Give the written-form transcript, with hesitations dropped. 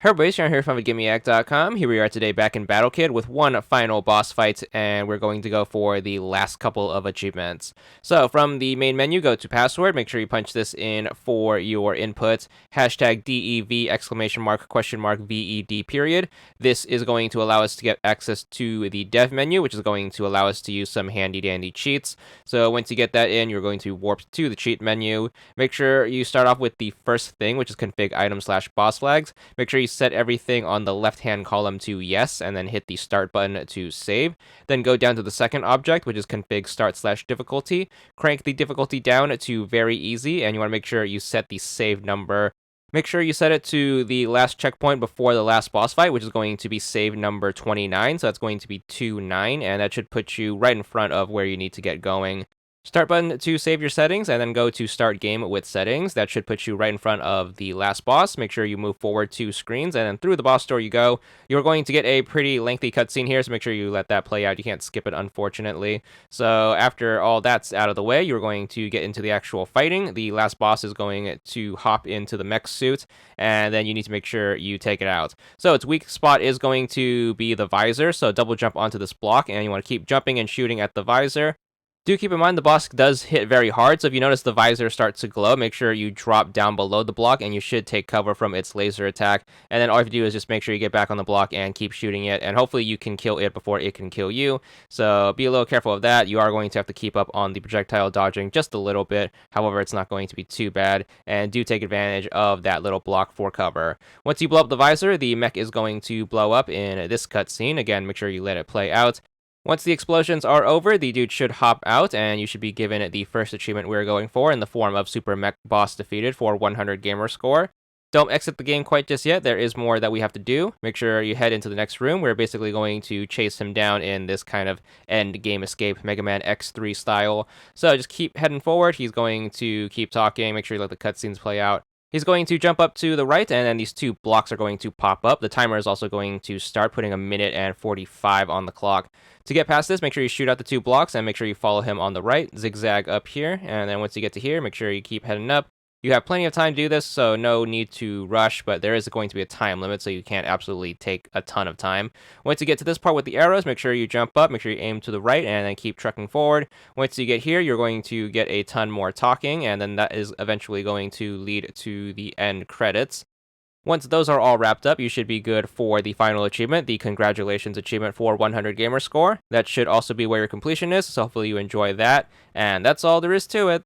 Hey boys, Sean here from VidGamiac.com. Here we are today back in Battle Kid with one final boss fight, and we're going to go for the last couple of achievements. So from the main menu, go to password, make sure you punch this in for your input, hashtag DEV exclamation mark question mark VED period. This is going to allow us to get access to the dev menu, which is going to allow us to use some handy dandy cheats. So once you get that in, you're going to warp to the cheat menu. Make sure you start off with the first thing, which is config item slash boss flags. Make sure you set everything on the left-hand column to yes, and then hit the start button to save. Then go down to the second object, which is config start slash difficulty. Crank the difficulty down to very easy, and you want to make sure you set the save number. Make sure you set it to the last checkpoint before the last boss fight, which is going to be save number 29, so that's going to be 29, and that should put you right in front of where you need to get going. Start button to save your settings, and then go to start game with settings. That should put you right in front of the last boss. Make sure you move forward 2 screens, and then through the boss door you go. You're going to get a pretty lengthy cutscene here, so make sure you let that play out. You can't skip it, unfortunately. So after all that's out of the way, you're going to get into the actual fighting. The last boss is going to hop into the mech suit, and then you need to make sure you take it out. So its weak spot is going to be the visor, so double jump onto this block, and you want to keep jumping and shooting at the visor. Do keep in mind the boss does hit very hard, so if you notice the visor starts to glow, make sure you drop down below the block and you should take cover from its laser attack. And then all you have to do is just make sure you get back on the block and keep shooting it, and hopefully you can kill it before it can kill you. So be a little careful of that. You are going to have to keep up on the projectile dodging just a little bit. However, it's not going to be too bad, and do take advantage of that little block for cover. Once you blow up the visor, the mech is going to blow up in this cutscene. Again, make sure you let it play out. Once the explosions are over, the dude should hop out, and you should be given the first achievement we're going for in the form of Super Mech Boss defeated for 100 gamer score. Don't exit the game quite just yet. There is more that we have to do. Make sure you head into the next room. We're basically going to chase him down in this kind of end game escape, Mega Man X3 style. So just keep heading forward. He's going to keep talking. Make sure you let the cutscenes play out. He's going to jump up to the right, and then these 2 blocks are going to pop up. The timer is also going to start, putting 1:45 minutes on the clock. To get past this, make sure you shoot out the 2 blocks, and make sure you follow him on the right, zigzag up here, and then once you get to here, make sure you keep heading up. You have plenty of time to do this, so no need to rush, but there is going to be a time limit, so you can't absolutely take a ton of time. Once you get to this part with the arrows, make sure you jump up, make sure you aim to the right, and then keep trucking forward. Once you get here, you're going to get a ton more talking, and then that is eventually going to lead to the end credits. Once those are all wrapped up, you should be good for the final achievement, the congratulations achievement for 100 gamer score. That should also be where your completion is, so hopefully you enjoy that, and that's all there is to it.